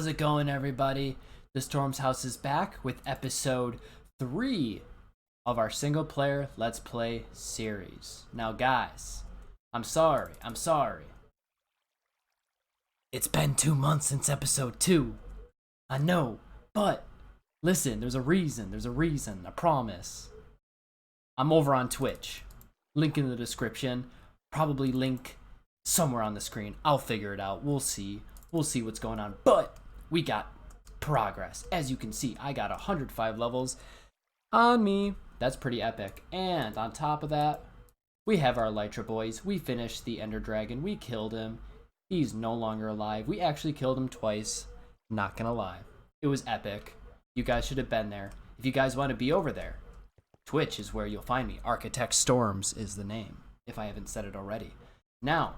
How's it going, everybody? The Storm's House is back with episode 3 of our single player Let's Play series. Now, guys, I'm sorry. It's been 2 months since episode 2. I know, but listen, there's a reason, I promise. I'm over on Twitch. Link in the description. Probably link somewhere on the screen. I'll figure it out. We'll see what's going on. But we got progress. As you can see, I got 105 levels on me. That's pretty epic. And on top of that, we have our Elytra boys. We finished the Ender Dragon. We killed him. He's no longer alive. We actually killed him twice. Not gonna lie. It was epic. You guys should have been there. If you guys want to be over there, Twitch is where you'll find me. Architect Storms is the name, if I haven't said it already. Now,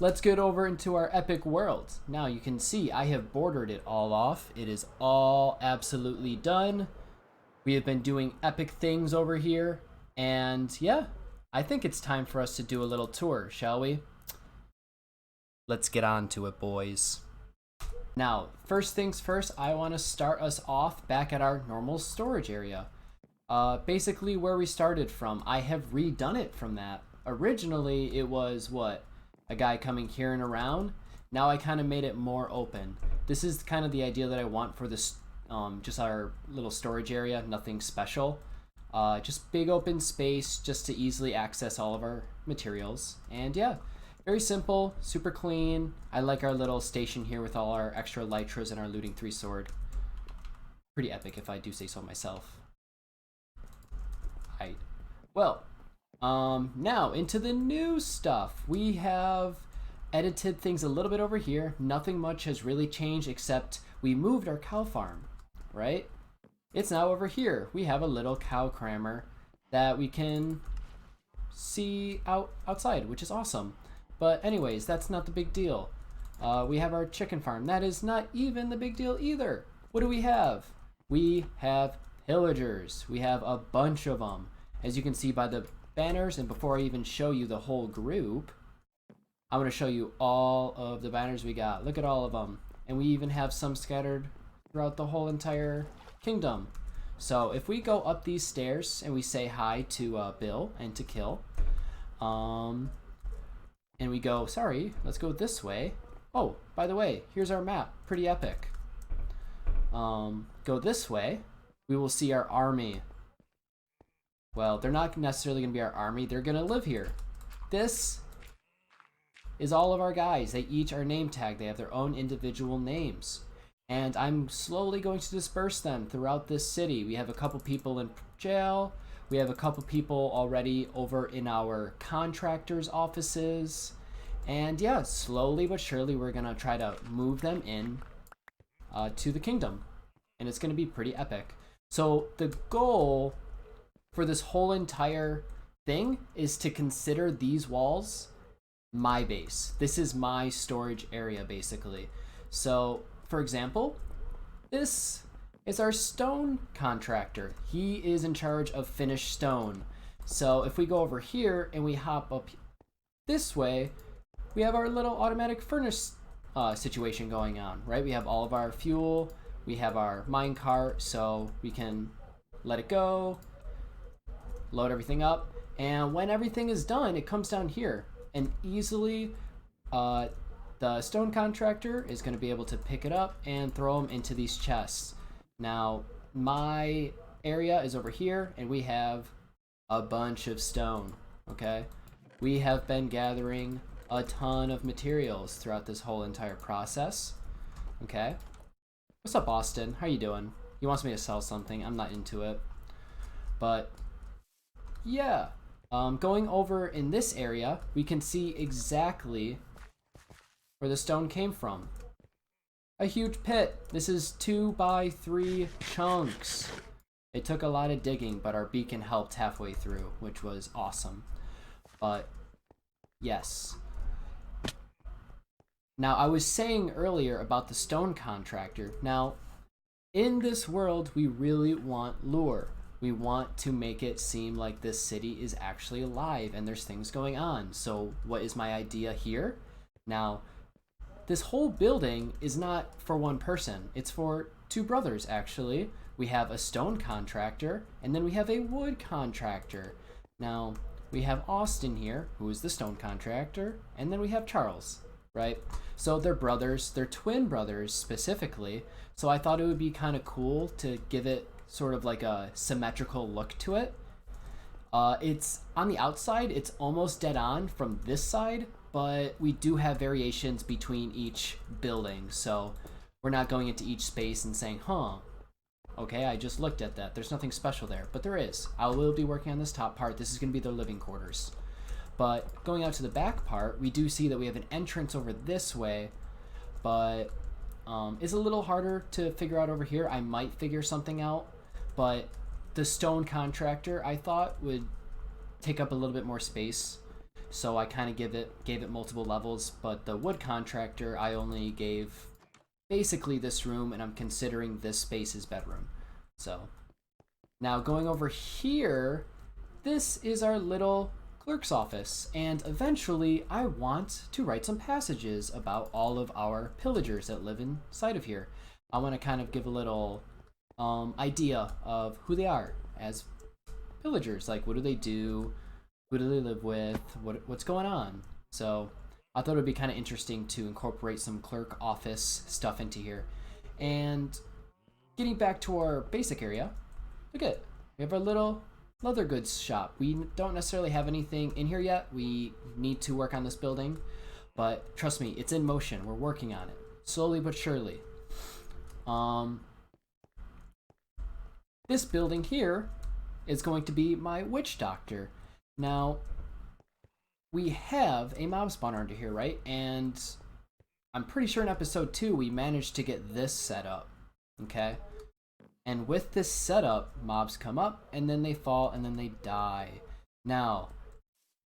let's get over into our epic world. Now you can see I have bordered it all off. It is all absolutely done. We have been doing epic things over here. And yeah, I think it's time for us to do a little tour, shall we? Let's get on to it, boys. Now, first things first, I want to start us off back at our normal storage area. Basically where we started from. I have redone it from that. Originally, it was what? A guy coming here and around. Now I kind of made it more open. This is kind of the idea that I want for this, just our little storage area. Nothing special. Just big open space just to easily access all of our materials. And yeah, very simple, super clean. I like our little station here with all our extra Elytras and our Looting 3 sword. Pretty epic if I do say so myself. Right. Well, now into the new stuff. We have edited things a little bit over here. Nothing much has really changed except we moved our cow farm, right? It's now over here. We have a little cow crammer that we can see outside, which is awesome. But anyways, that's not the big deal. We have our chicken farm. That is not even the big deal either. What do we have? We have pillagers. We have a bunch of them. As you can see by the banners, and before I even show you the whole group, I'm going to show you all of the banners we got. Look at all of them. And we even have some scattered throughout the whole entire kingdom. So if we go up these stairs and we say hi to Bill and to Kill, and we go, sorry, let's go this way. Oh, by the way, here's our map. Pretty epic. Go this way. We will see our army. Well, they're not necessarily going to be our army. They're going to live here. This is all of our guys. They each are name tagged. They have their own individual names. And I'm slowly going to disperse them throughout this city. We have a couple people in jail. We have a couple people already over in our contractors' offices. And yeah, slowly but surely we're going to try to move them in to the kingdom. And it's going to be pretty epic. So the goal for this whole entire thing is to consider these walls my base. This is my storage area, basically. So, for example, this is our stone contractor. He is in charge of finished stone. So if we go over here and we hop up this way, we have our little automatic furnace situation going on, right? We have all of our fuel. We have our minecart, so we can let it go, load everything up, and when everything is done, it comes down here. And easily, the stone contractor is going to be able to pick it up and throw them into these chests. Now, my area is over here, and we have a bunch of stone, okay? We have been gathering a ton of materials throughout this whole entire process, okay? What's up, Austin? How you doing? He wants me to sell something. I'm not into it. But yeah, going over in this area, we can see exactly where the stone came from. A huge pit. This is 2x3 chunks. It took a lot of digging, but our beacon helped halfway through, which was awesome. But yes. Now, I was saying earlier about the stone contractor. Now, in this world, we really want lure. We want to make it seem like this city is actually alive and there's things going on. So what is my idea here? Now, this whole building is not for one person. It's for two brothers, actually. We have a stone contractor, and then we have a wood contractor. Now, we have Austin here, who is the stone contractor, and then we have Charles, right? So they're brothers, they're twin brothers specifically, so I thought it would be kind of cool to give it sort of like a symmetrical look to it. It's on the outside, it's almost dead on from this side, but we do have variations between each building, so we're not going into each space and saying, huh, okay, I just looked at that. There's nothing special there, but there is. I will be working on this top part. This is going to be their living quarters. But going out to the back part, we do see that we have an entrance over this way, but it's a little harder to figure out over here. I might figure something out, but the stone contractor I thought would take up a little bit more space, so I kind of gave it multiple levels. But the wood contractor I only gave basically this room, and I'm considering this space as bedroom. So now going over here, this is our little clerk's office, and eventually I want to write some passages about all of our pillagers that live inside of here. I want to kind of give a little idea of who they are as pillagers. Like, what do they do? Who do they live with? What's going on? So I thought it would be kind of interesting to incorporate some clerk office stuff into here. And getting back to our basic area, look at it. We have our little leather goods shop. We don't necessarily have anything in here yet. We need to work on this building, but trust me, it's in motion. We're working on it slowly but surely. This building here is going to be my witch doctor. Now, we have a mob spawner under here, right? And I'm pretty sure in episode 2 we managed to get this set up, okay? And with this setup, mobs come up, and then they fall, and then they die. Now,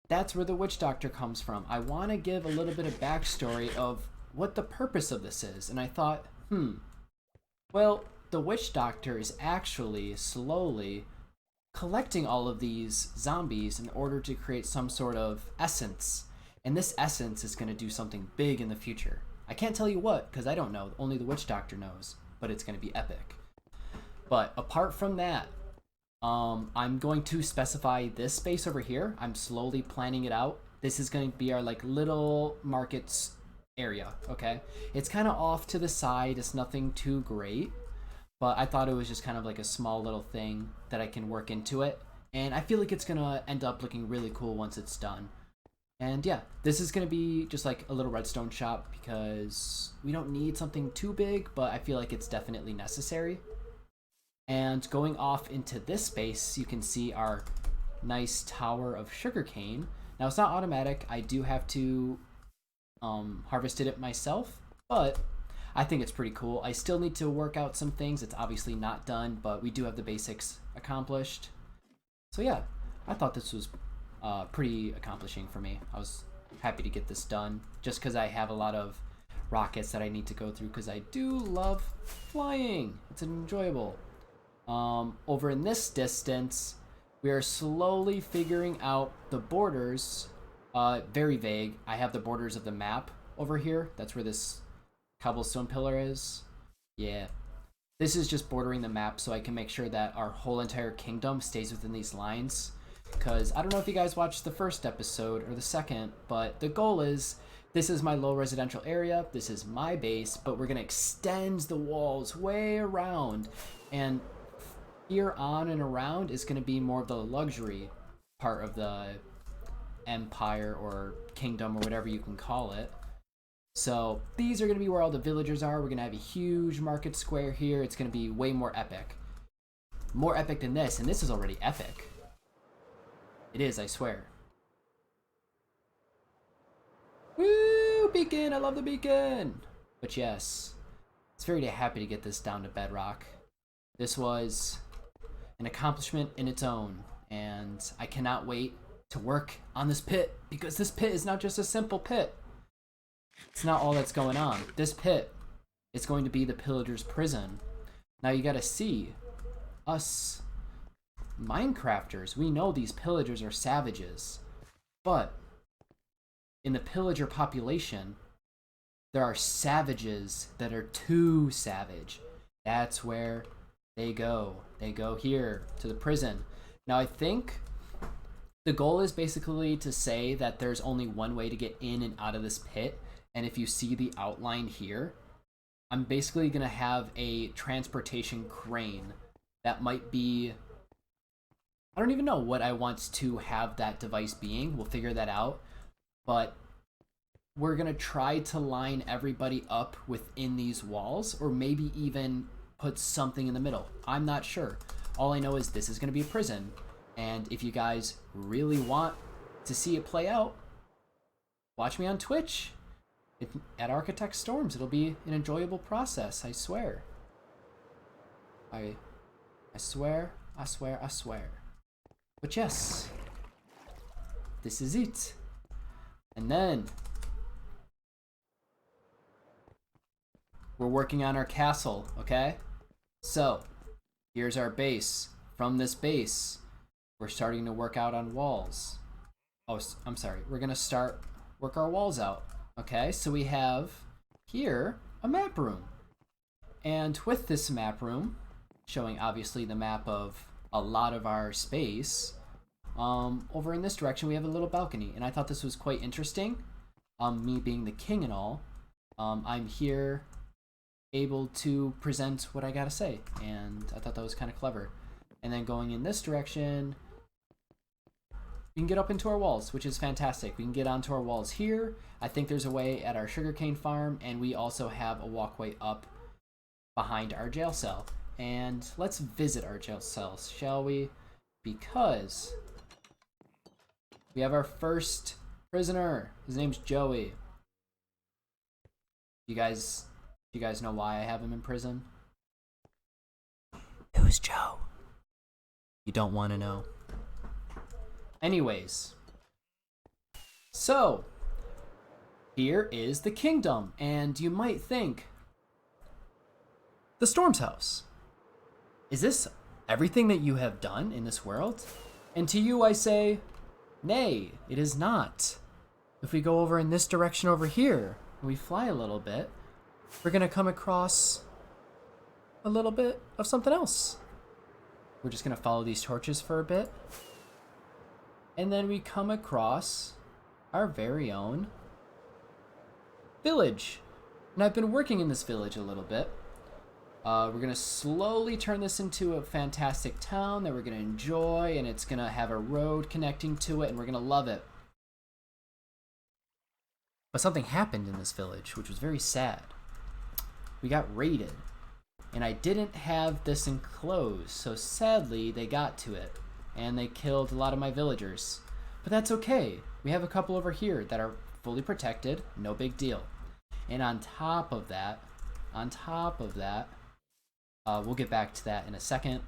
that's where the witch doctor comes from. I want to give a little bit of backstory of what the purpose of this is. And I thought, well, the witch doctor is actually slowly collecting all of these zombies in order to create some sort of essence. And this essence is going to do something big in the future. I can't tell you what, because I don't know. Only the witch doctor knows. But it's going to be epic. But apart from that, I'm going to specify this space over here. I'm slowly planning it out. This is going to be our like little markets area, okay? It's kind of off to the side. It's nothing too great. But I thought it was just kind of like a small little thing that I can work into it. And I feel like it's going to end up looking really cool once it's done. And yeah, this is going to be just like a little redstone shop because we don't need something too big, but I feel like it's definitely necessary. And going off into this space, you can see our nice tower of sugarcane. Now, it's not automatic. I do have to harvest it myself, but I think it's pretty cool. I still need to work out some things. It's obviously not done, but we do have the basics accomplished. So yeah, I thought this was pretty accomplishing for me. I was happy to get this done just because I have a lot of rockets that I need to go through because I do love flying. It's enjoyable. Over in this distance, we are slowly figuring out the borders. Very vague. I have the borders of the map over here. That's where this cobblestone pillar is. Yeah. This is just bordering the map so I can make sure that our whole entire kingdom stays within these lines. Because I don't know if you guys watched the first episode or the second, but the goal is this is my low residential area. This is my base, but we're going to extend the walls way around. And here on and around is going to be more of the luxury part of the empire or kingdom or whatever you can call it. So these are going to be where all the villagers are. We're going to have a huge market square here. It's going to be way more epic. More epic than this, and this is already epic. It is, I swear. Woo! Beacon! I love the beacon! But yes, it's very happy to get this down to bedrock. This was an accomplishment in its own, and I cannot wait to work on this pit, because this pit is not just a simple pit. It's not all that's going on. This pit is going to be the pillager's prison. Now you gotta see, us Minecrafters, we know these pillagers are savages, but in the pillager population, there are savages that are too savage. That's where they go. They go here to the prison. Now I think the goal is basically to say that there's only one way to get in and out of this pit. And if you see the outline here, I'm basically going to have a transportation crane that might be... I don't even know what I want to have that device being. We'll figure that out. But we're going to try to line everybody up within these walls, or maybe even put something in the middle. I'm not sure. All I know is this is going to be a prison. And if you guys really want to see it play out, watch me on Twitch at Architect Storms. It'll be an enjoyable process, I swear. I swear, I swear, I swear. But yes, this is it. And then we're working on our castle, okay? So here's our base. From this base, we're starting to work out on walls. Oh, I'm sorry. We're going to work our walls out. Okay, so we have here a map room. And with this map room, showing obviously the map of a lot of our space, over in this direction we have a little balcony. And I thought this was quite interesting. Me being the king and all, I'm here able to present what I gotta say. And I thought that was kind of clever. And then going in this direction, we can get up into our walls, which is fantastic. We can get onto our walls here. I think there's a way at our sugarcane farm, and we also have a walkway up behind our jail cell. And let's visit our jail cells, shall we? Because we have our first prisoner. His name's Joey. You guys know why I have him in prison? Who's Joe? You don't want to know. Anyways, so here is the kingdom, and you might think, the Storm's house. Is this everything that you have done in this world? And to you I say, nay, it is not. If we go over in this direction over here, and we fly a little bit, we're gonna come across a little bit of something else. We're just gonna follow these torches for a bit. And then we come across our very own village. And I've been working in this village a little bit. We're going to slowly turn this into a fantastic town that we're going to enjoy. And it's going to have a road connecting to it. And we're going to love it. But something happened in this village, which was very sad. We got raided. And I didn't have this enclosed. So sadly, they got to it. And they killed a lot of my villagers. But that's okay. We have a couple over here that are fully protected. No big deal. And on top of that, we'll get back to that in a second.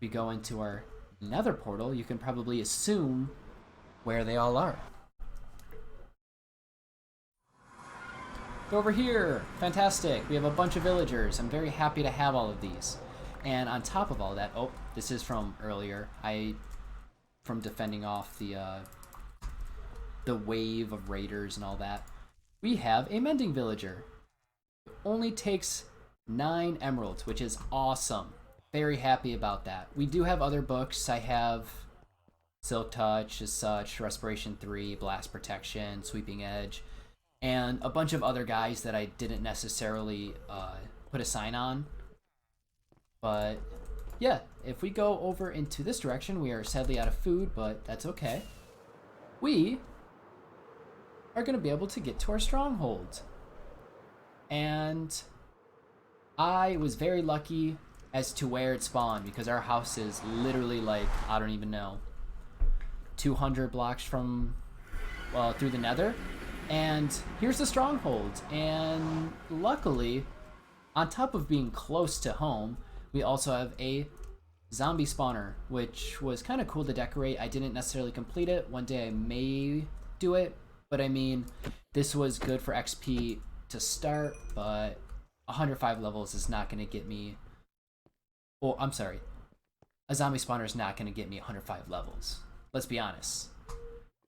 We go into our Nether portal. You can probably assume where they all are. Over here. Fantastic. We have a bunch of villagers. I'm very happy to have all of these. And on top of all that, oh, this is from earlier. From defending off the wave of raiders and all that. We have a mending villager. It only takes 9 emeralds, which is awesome. Very happy about that. We do have other books. I have Silk Touch as such, Respiration 3, Blast Protection, Sweeping Edge, and a bunch of other guys that I didn't necessarily put a sign on. But yeah, if we go over into this direction, we are sadly out of food, but that's okay. We are going to be able to get to our stronghold. And I was very lucky as to where it spawned, because our house is literally like, I don't even know, 200 blocks from, well, through the Nether. And here's the stronghold. And luckily, on top of being close to home, we also have a zombie spawner, which was kind of cool to decorate. I didn't necessarily complete it. One day I may do it, but I mean, this was good for XP to start, but 105 levels is not going to get me... Oh, I'm sorry. A zombie spawner is not going to get me 105 levels. Let's be honest.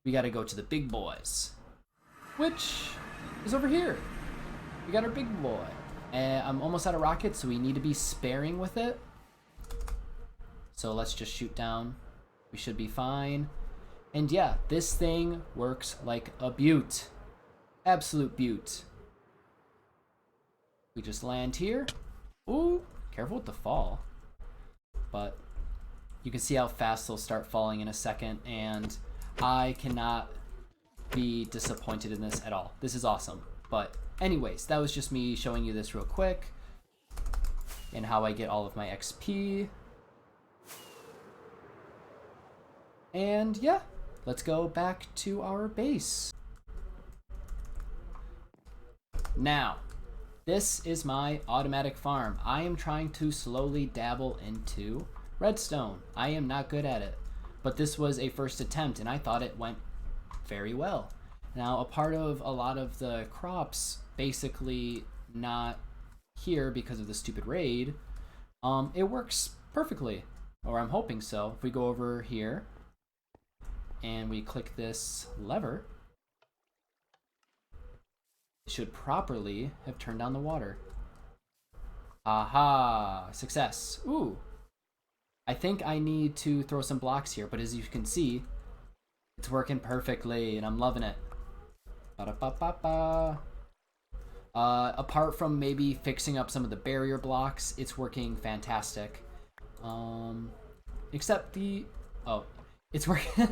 We got to go to the big boys. which is over here. We got our big boy. I'm almost out of rockets, so we need to be sparing with it. So let's just shoot down. We should be fine. And yeah, this thing works like a beaut. Absolute beaut. We just land here. Ooh, careful with the fall. But you can see how fast they'll start falling in a second, and I cannot be disappointed in this at all. This is awesome. But anyways, that was just me showing you this real quick and how I get all of my XP. And yeah, let's go back to our base. Now, this is my automatic farm. I am trying to slowly dabble into redstone. I am not good at it, but this was a first attempt and I thought it went very well. Now, a part of a lot of the crops basically not here because of the stupid raid, it works perfectly, or I'm hoping so. If we go over here and we click this lever, it should properly have turned on the water. Aha, success. Ooh, I think I need to throw some blocks here, but as you can see, it's working perfectly and I'm loving it. Ba-da-ba-ba-ba. Apart from maybe fixing up some of the barrier blocks, it's working fantastic. Except the... oh, it's working...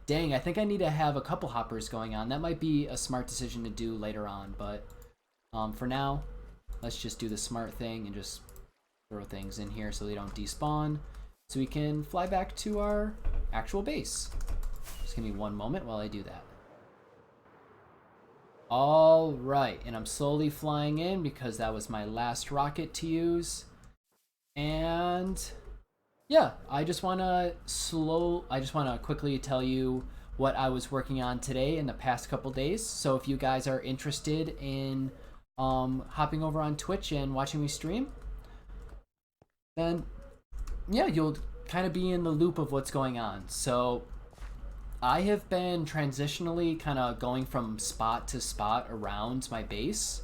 Dang, I think I need to have a couple hoppers going on. That might be a smart decision to do later on, but for now, let's just do the smart thing and just throw things in here so they don't despawn, so we can fly back to our actual base. Just give me one moment while I do that. All right, and I'm slowly flying in because that was my last rocket to use. And yeah, I just want to quickly tell you what I was working on today in the past couple days. So if you guys are interested in hopping over on Twitch and watching me stream, then yeah, you'll kind of be in the loop of what's going on. So I have been transitionally kind of going from spot to spot around my base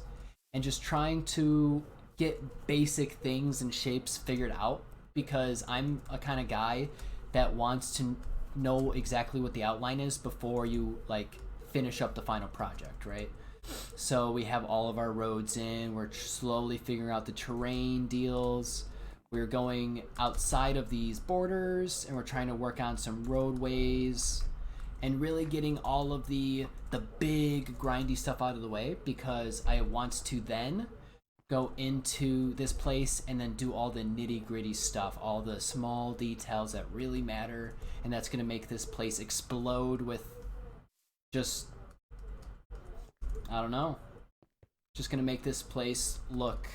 and just trying to get basic things and shapes figured out, because I'm a kind of guy that wants to know exactly what the outline is before you like finish up the final project, right? So we have all of our roads in, we're slowly figuring out the terrain deals. We're going outside of these borders and we're trying to work on some roadways and really getting all of the big grindy stuff out of the way, because I want to then go into this place and then do all the nitty gritty stuff, all the small details that really matter, and that's gonna make this place explode with just, I don't know, just gonna make this place look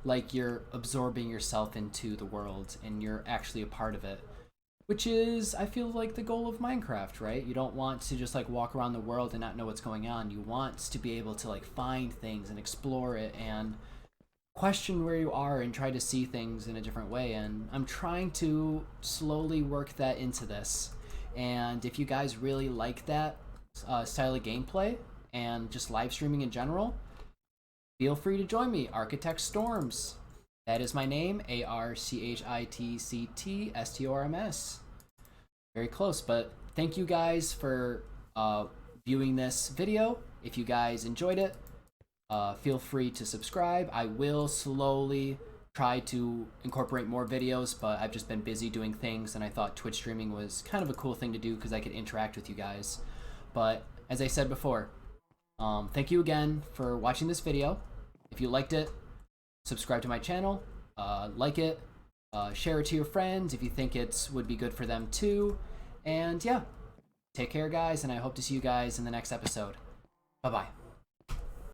like you're absorbing yourself into the world and you're actually a part of it. Which is, I feel like, the goal of Minecraft, right? You don't want to just like walk around the world and not know what's going on. You want to be able to like find things and explore it and question where you are and try to see things in a different way. And I'm trying to slowly work that into this. And if you guys really like that style of gameplay and just live streaming in general, feel free to join me, Architect Storms. That is my name, ARCHITCTSTORMS. Very close, but thank you guys for viewing this video. If you guys enjoyed it, feel free to subscribe. I will slowly try to incorporate more videos, but I've just been busy doing things, and I thought Twitch streaming was kind of a cool thing to do because I could interact with you guys. But as I said before, thank you again for watching this video. If you liked it, subscribe to my channel, like it, share it to your friends if you think it would be good for them too. And yeah, take care guys, and I hope to see you guys in the next episode. Bye-bye.